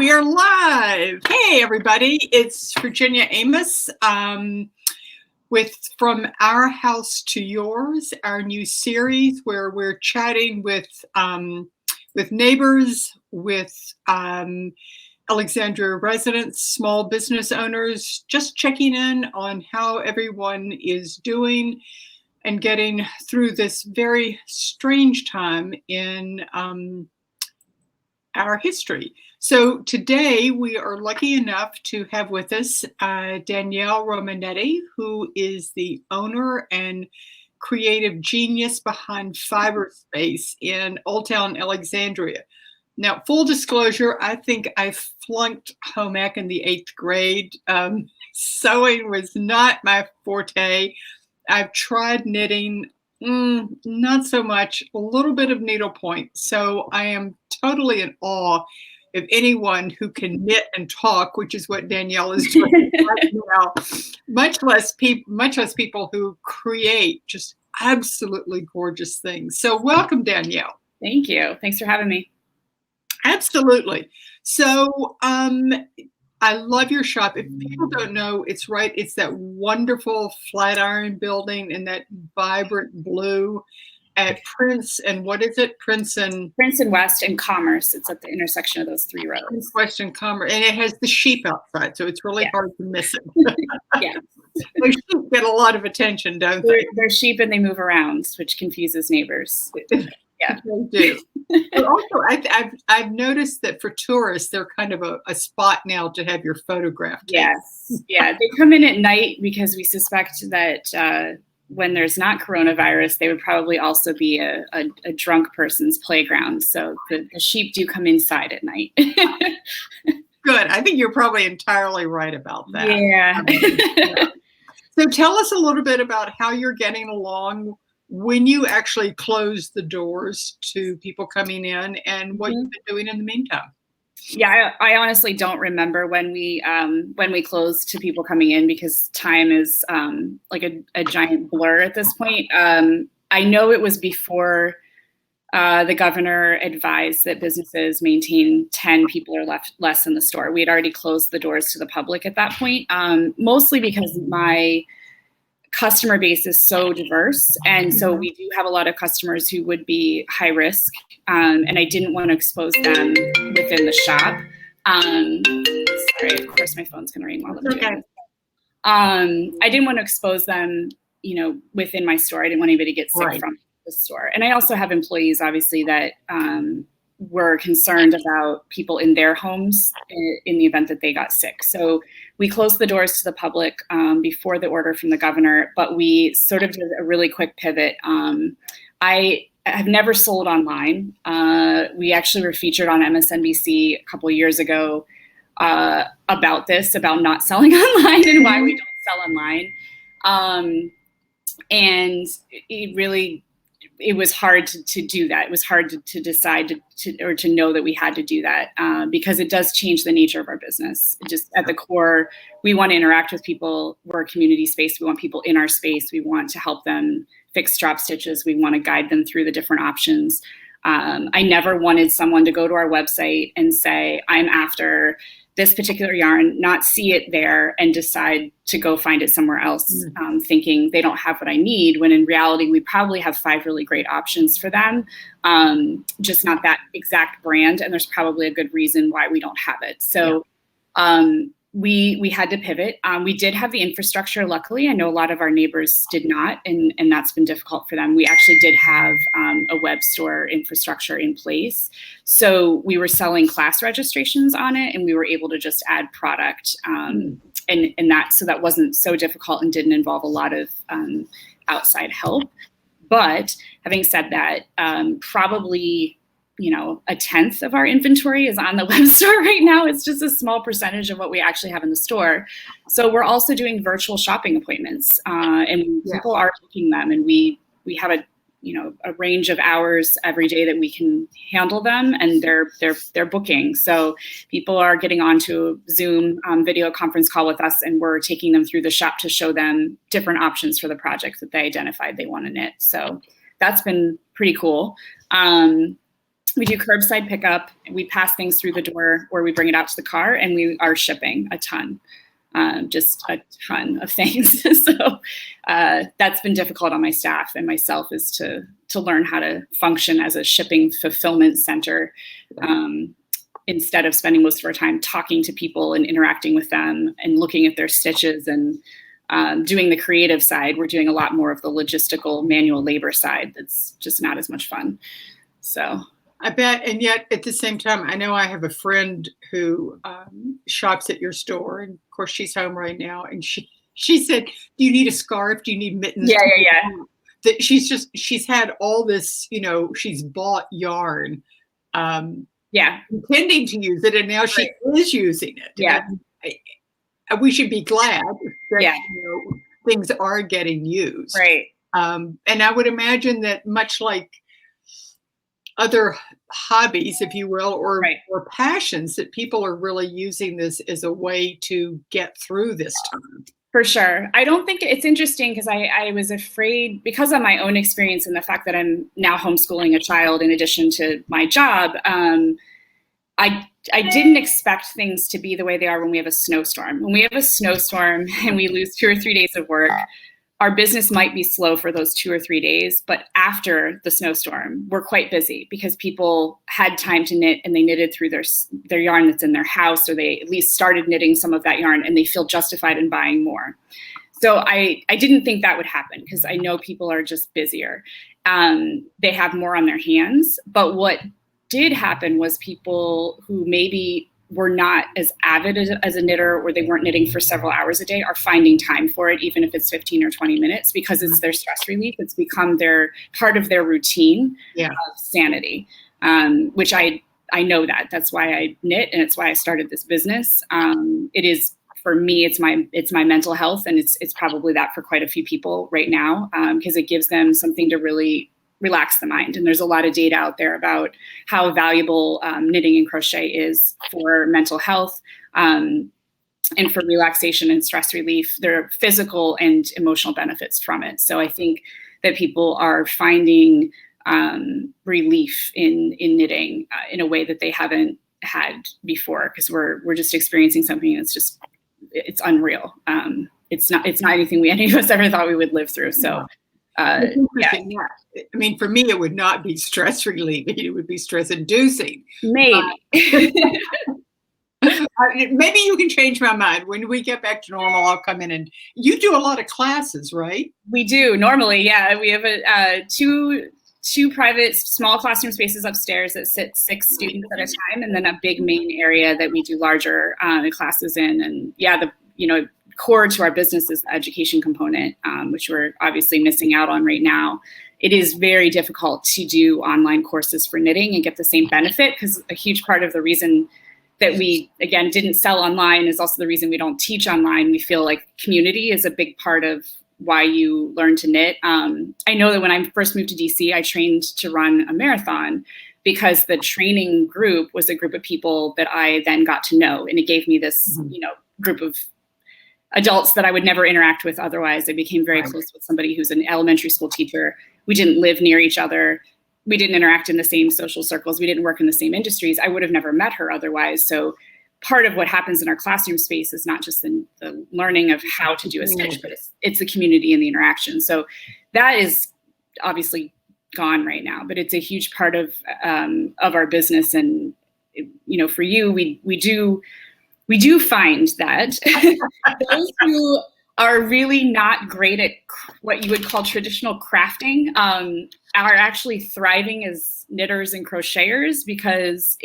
we are live. Hey, everybody. It's Virginia Amos with From Our House to Yours, our new series where we're chatting with neighbors, with Alexandria residents, small business owners, just checking in on how everyone is doing and getting through this very strange time in our history. So today we are lucky enough to have with us Danielle Romanetti, who is the owner and creative genius behind Fibre Space in Old Town Alexandria. Now, full disclosure, I think I flunked home ec in the 8th grade. Sewing was not my forte. I've tried knitting, not so much, a little bit of needlepoint. So I am totally in awe of anyone who can knit and talk, which is what Danielle is doing right now, much less people who create just absolutely gorgeous things. So welcome, Danielle. Thank you. Thanks for having me. Absolutely. So I love your shop. If people don't know, it's that wonderful Flatiron building in that vibrant blue at Prince and what is it? Prince and West and Commerce. It's at the intersection of those three roads. Prince, West, and Commerce, and it has the sheep outside, so it's really hard to miss it. Yeah, those sheep get a lot of attention, don't they? They're sheep and they move around, which confuses neighbors. Yeah, they do. But also, I've noticed that for tourists, they're kind of a spot now to have your photograph taken. Yes, yeah, they come in at night because we suspect that when there's not coronavirus, they would probably also be a drunk person's playground. So the sheep do come inside at night. Good. I think you're probably entirely right about that. Yeah. So tell us a little bit about how you're getting along when you actually close the doors to people coming in and what you've been doing in the meantime. Yeah, I honestly don't remember when we closed to people coming in because time is like a giant blur at this point. I know it was before the governor advised that businesses maintain 10 people or less in the store. We had already closed the doors to the public at that point, mostly because my customer base is so diverse. And so we do have a lot of customers who would be high risk. And I didn't want to expose them within the shop. Sorry, of course my phone's going to ring while I'm doing this. I didn't want to expose them, within my store. I didn't want anybody to get sick from the store. And I also have employees, obviously, that were concerned about people in their homes in the event that they got sick. So we closed the doors to the public before the order from the governor, but we sort of did a really quick pivot. I have never sold online. We actually were featured on MSNBC a couple of years ago about not selling online and why we don't sell online. And it was hard to do that. It was hard to decide to know that we had to do that because it does change the nature of our business. Just at the core, we want to interact with people. We're a community space. We want people in our space. We want to help them fix drop stitches. We want to guide them through the different options. I never wanted someone to go to our website and say, I'm after this particular yarn, not see it there and decide to go find it somewhere else, thinking they don't have what I need, when in reality, we probably have 5 really great options for them, just not that exact brand. And there's probably a good reason why we don't have it. So we had to pivot. We did have the infrastructure, luckily. I know a lot of our neighbors did not, and that's been difficult for them. We actually did have a web store infrastructure in place. So we were selling class registrations on it, and we were able to just add product. And that wasn't so difficult and didn't involve a lot of outside help. But having said that, probably a 10th of our inventory is on the web store right now. It's just a small percentage of what we actually have in the store. So we're also doing virtual shopping appointments, and people are booking them, and we have a range of hours every day that we can handle them, and they're booking. So people are getting onto a Zoom video conference call with us, and we're taking them through the shop to show them different options for the projects that they identified they want to knit. So that's been pretty cool. We do curbside pickup. We pass things through the door or we bring it out to the car, and we are shipping a ton. Just a ton of things. So that's been difficult on my staff and myself, is to learn how to function as a shipping fulfillment center, instead of spending most of our time talking to people and interacting with them and looking at their stitches and doing the creative side. We're doing a lot more of the logistical manual labor side. That's just not as much fun. So I bet. And yet at the same time, I know I have a friend who shops at your store, and of course she's home right now. And she said, do you need a scarf? Do you need mittens? Yeah. That she's had all this, she's bought yarn, intending to use it. And now she is using it. Yeah. And we should be glad that things are getting used. Right. And I would imagine that, much like other hobbies, if you will, or passions, that people are really using this as a way to get through this time. For sure. I don't think it's interesting, because I was afraid, because of my own experience and the fact that I'm now homeschooling a child in addition to my job. I didn't expect things to be the way they are when we have a snowstorm. When we have a snowstorm and we lose 2 or 3 days of work, our business might be slow for those 2 or 3 days, but after the snowstorm, we're quite busy because people had time to knit, and they knitted through their yarn that's in their house, or they at least started knitting some of that yarn, and they feel justified in buying more. So I didn't think that would happen, because I know people are just busier. They have more on their hands. But what did happen was people who maybe were not as avid as a knitter, or they weren't knitting for several hours a day, are finding time for it, even if it's 15 or 20 minutes, because it's their stress relief. It's become part of their routine of sanity, which I know that. That's why I knit, and it's why I started this business. It is, for me, it's my mental health, and it's probably that for quite a few people right now, because it gives them something to really relax the mind. And there's a lot of data out there about how valuable knitting and crochet is for mental health, and for relaxation and stress relief. There are physical and emotional benefits from it. So I think that people are finding relief in knitting in a way that they haven't had before, because we're just experiencing something that's it's unreal. It's not anything any of us ever thought we would live through. So I mean, for me, it would not be stress relieving. It would be stress inducing. Maybe. Maybe you can change my mind. When we get back to normal, I'll come in. And you do a lot of classes, right? We do normally. Yeah. We have two private small classroom spaces upstairs that sit 6 students at a time, and then a big main area that we do larger classes in. And the core to our business is the education component, which we're obviously missing out on right now. It is very difficult to do online courses for knitting and get the same benefit, because a huge part of the reason that we, again, didn't sell online is also the reason we don't teach online. We feel like community is a big part of why you learn to knit. I know that when I first moved to DC, I trained to run a marathon, because the training group was a group of people that I then got to know. And it gave me this, group of adults that I would never interact with otherwise. I became very close with somebody who's an elementary school teacher. We didn't live near each other. We didn't interact in the same social circles. We didn't work in the same industries. I would have never met her otherwise. So part of what happens in our classroom space is not just the learning of how to do a stitch, but it's the community and the interaction. So that is obviously gone right now, but it's a huge part of our business. And, for you, we do find that those who are really not great at what you would call traditional crafting are actually thriving as knitters and crocheters, because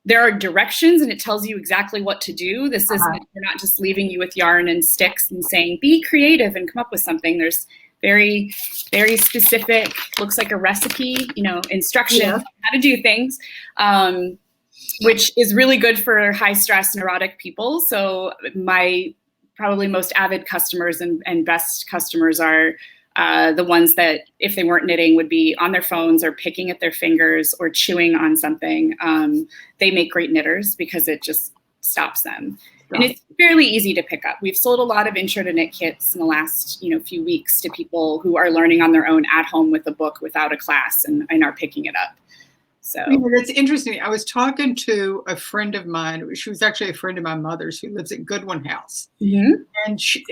there are directions and it tells you exactly what to do. This isn't, they're not just leaving you with yarn and sticks and saying, be creative and come up with something. There's very, very specific, looks like a recipe, instructions on how to do things. Which is really good for high stress, neurotic people. So my probably most avid customers and best customers are the ones that, if they weren't knitting, would be on their phones or picking at their fingers or chewing on something. They make great knitters because it just stops them. And it's fairly easy to pick up. We've sold a lot of intro to knit kits in the last few weeks to people who are learning on their own at home with a book without a class and are picking it up. So That's interesting. I was talking to a friend of mine. She was actually a friend of my mother's who lives at Goodwin House. mm-hmm.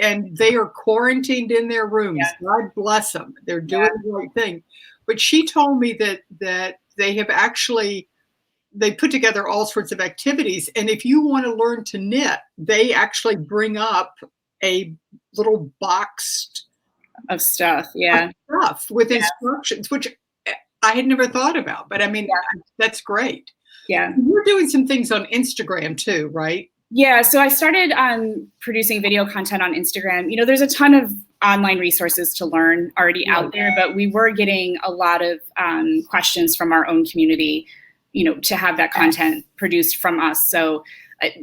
And they are quarantined in their rooms. Yeah. God bless them. They're doing the right thing. But she told me that they have actually, they put together all sorts of activities. And if you want to learn to knit, they actually bring up a little box of stuff. Yeah. With instructions, which I had never thought about. But I mean, that's great. Yeah. You're doing some things on Instagram too, right? Yeah. So I started producing video content on Instagram. There's a ton of online resources to learn already out there, but we were getting a lot of questions from our own community, to have that content produced from us. So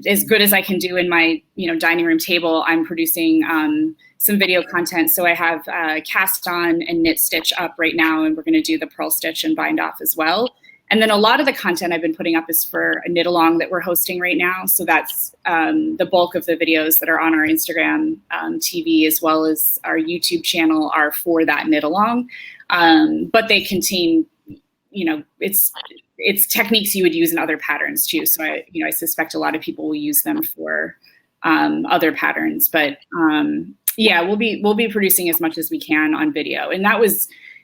as good as I can do in my, dining room table, I'm producing some video content. So I have cast on and knit stitch up right now, and we're going to do the purl stitch and bind off as well. And then a lot of the content I've been putting up is for a knit along that we're hosting right now. So that's the bulk of the videos that are on our Instagram TV as well as our YouTube channel are for that knit along. But they contain, it's techniques you would use in other patterns too. So I suspect a lot of people will use them for other patterns. But we'll be producing as much as we can on video. And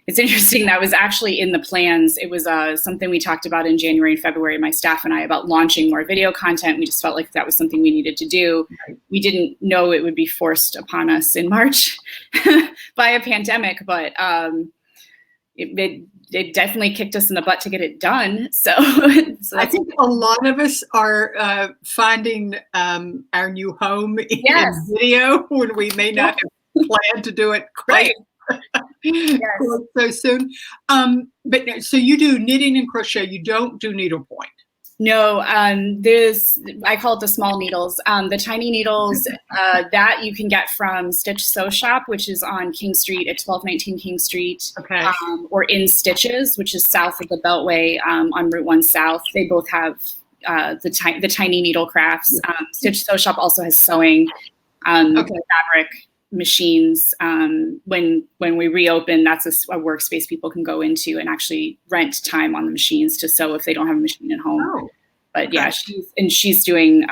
it's interesting. That was actually in the plans. It was something we talked about in January and February, my staff and I, about launching more video content. We just felt like that was something we needed to do. We didn't know it would be forced upon us in March by a pandemic, but it definitely kicked us in the butt to get it done. So I think a lot of us are finding our new home in video when we may not have planned to do it quite. So soon. But so you do knitting and crochet. You don't do needlepoint. No, I call it the small needles. The tiny needles that you can get from Stitch Sew Shop, which is on King Street at 1219 King Street, or in Stitches, which is south of the Beltway on Route 1 South. They both have the tiny needle crafts. Stitch Sew Shop also has sewing, fabric machines. When we reopen, that's a workspace people can go into and actually rent time on the machines to sew if they don't have a machine at home. But she's doing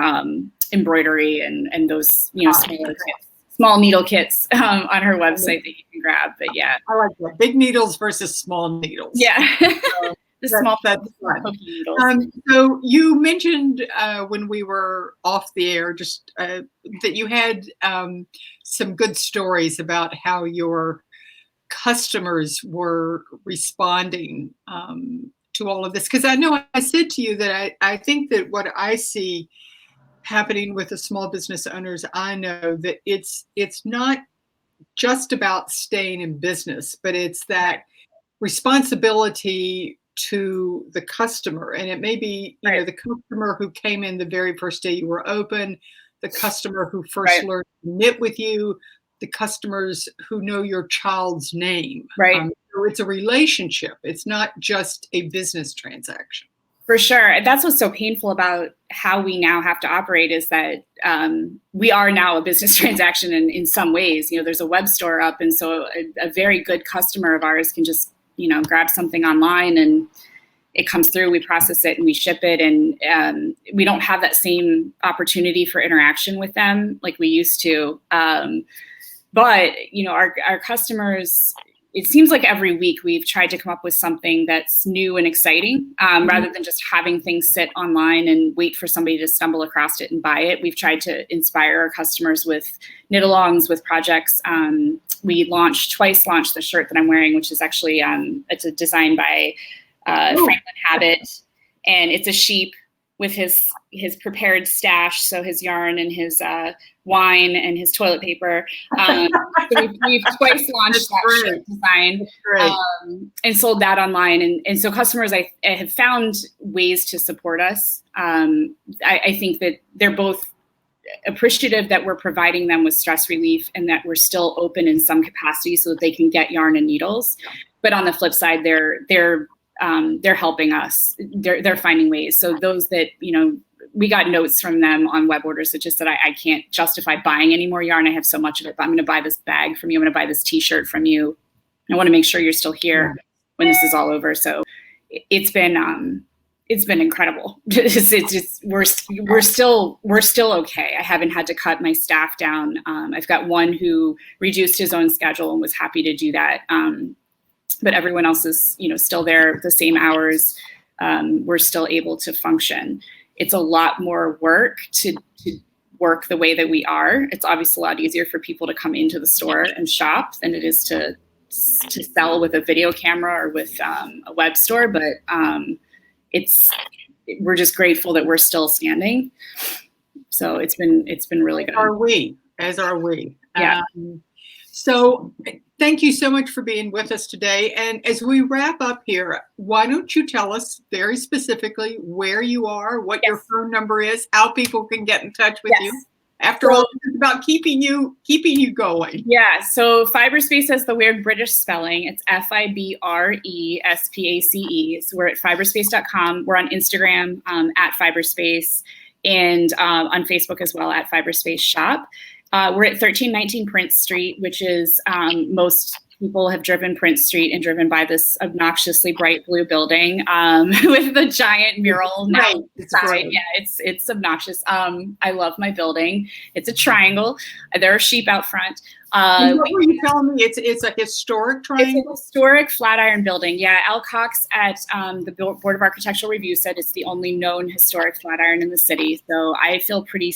embroidery and those small needle kits on her website that you can grab. But I like that, big needles versus small needles. The small needles. So you mentioned when we were off the air just that you had some good stories about how your customers were responding to all of this. Because I know I said to you that I think that what I see happening with the small business owners, I know that it's not just about staying in business, but it's that responsibility to the customer. And it may be, the customer who came in the very first day you were open, the customer who first learned to knit with you, the customers who know your child's name. So it's a relationship. It's not just a business transaction. For sure. That's what's so painful about how we now have to operate is that we are now a business transaction in some ways. There's a web store up. And so a very good customer of ours can just grab something online and it comes through, we process it and we ship it. And we don't have that same opportunity for interaction with them like we used to. But, our customers, it seems like every week we've tried to come up with something that's new and exciting rather than just having things sit online and wait for somebody to stumble across it and buy it. We've tried to inspire our customers with knit-alongs, with projects. We twice launched the shirt that I'm wearing, which is actually, it's a design by Franklin Habit, and it's a sheep with his prepared stash, so his yarn and his wine and his toilet paper. So we've twice launched that shirt design and sold that online. And so customers I have found ways to support us. I think that they're both appreciative that we're providing them with stress relief and that we're still open in some capacity so that they can get yarn and needles. But on the flip side, they're helping us. They're finding ways. So those that, we got notes from them on web orders that just said, I can't justify buying any more yarn. I have so much of it, but I'm going to buy this bag from you. I'm going to buy this t-shirt from you. I want to make sure you're still here when this is all over. So it's been incredible. We're still okay. I haven't had to cut my staff down. I've got one who reduced his own schedule and was happy to do that. But everyone else is, still there, the same hours. We're still able to function. It's a lot more work to work the way that we are. It's obviously a lot easier for people to come into the store and shop than it is to sell with a video camera or with a web store. But we're just grateful that we're still standing. So it's been really good. As are we. Yeah. So thank you so much for being with us today. And as we wrap up here, why don't you tell us very specifically where you are, what your phone number is, how people can get in touch with you? After all, it's about keeping you going. Yeah. So Fibre Space has the weird British spelling. It's FIBRESPACE. So we're at fibrespace.com. We're on Instagram at Fibre Space, and on Facebook as well at Fibre Space Shop. We're at 1319 Prince Street, which is most people have driven Prince Street and driven by this obnoxiously bright blue building with the giant mural now inside. Yeah, it's obnoxious. I love my building. It's a triangle. There are sheep out front. What were you telling me? It's a historic triangle? It's a historic Flatiron building. Yeah, Al Cox at the Board of Architectural Review said it's the only known historic Flatiron in the city. So I feel pretty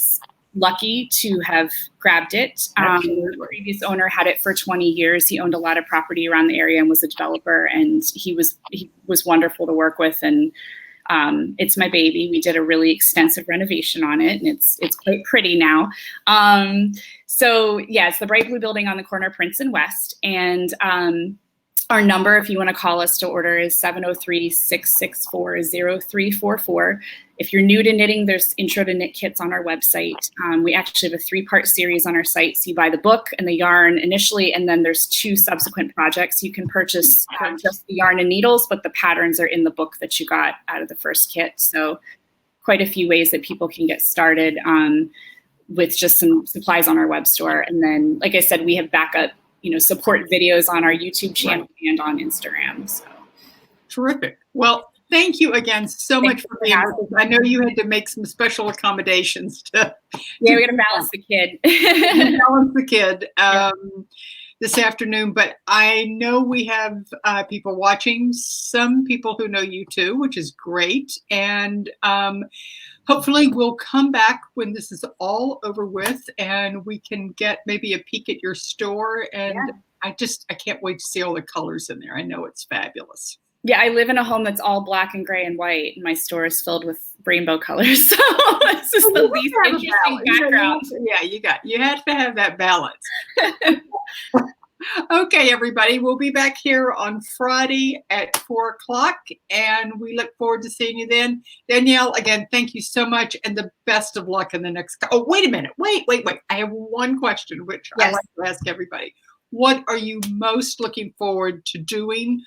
lucky to have grabbed it. The previous owner had it for 20 years. He owned a lot of property around the area and was a developer, and he was wonderful to work with. And it's my baby. We did a really extensive renovation on it, and it's quite pretty now. So yeah, it's the bright blue building on the corner of Prince and West. And our number, if you want to call us to order, is 703-664-0344. If you're new to knitting, there's intro to knit kits on our website. We actually have a 3-part series on our site. So you buy the book and the yarn initially, and then there's 2 subsequent projects. You can purchase just the yarn and needles, but the patterns are in the book that you got out of the first kit. So quite a few ways that people can get started with just some supplies on our web store. And then, like I said, we have backup support videos on our YouTube channel and on Instagram. So terrific. Well, thank you again so much for being with us. I know you had to make some special accommodations we got to balance the kid. This afternoon, but I know we have people watching, some people who know you too, which is great. And hopefully we'll come back when this is all over with and we can get maybe a peek at your store. And I can't wait to see all the colors in there. I know it's fabulous. Yeah, I live in a home that's all black and gray and white, and my store is filled with rainbow colors. So this is the least interesting background. You have to have that balance. Okay, everybody, we'll be back here on Friday at 4:00, and we look forward to seeing you then. Danielle, again, thank you so much, and the best of luck in the next. Oh, wait a minute. Wait. I have one question, which I like to ask everybody. What are you most looking forward to doing,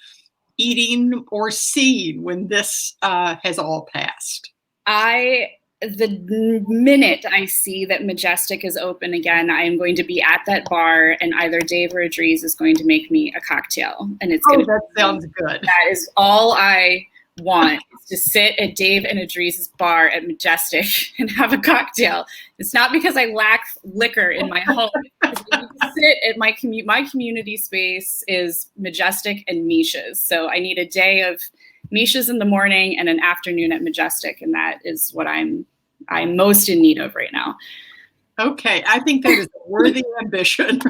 eating, or seeing when this has all passed? The minute I see that Majestic is open again, I am going to be at that bar, and either Dave or Idris is going to make me a cocktail. And it's that sounds good. That is all I want, is to sit at Dave and Idris's bar at Majestic and have a cocktail. It's not because I lack liquor in my home. Sit at my community space is Majestic and Misha's. So I need a day of Misha's in the morning and an afternoon at Majestic, and that is what I'm most in need of right now. Okay, I think that is a worthy ambition.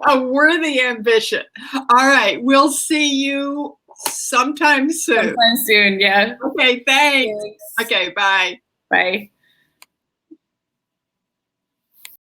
A worthy ambition. All right, we'll see you sometime soon. Yeah. Okay, thanks. Okay, bye. Bye.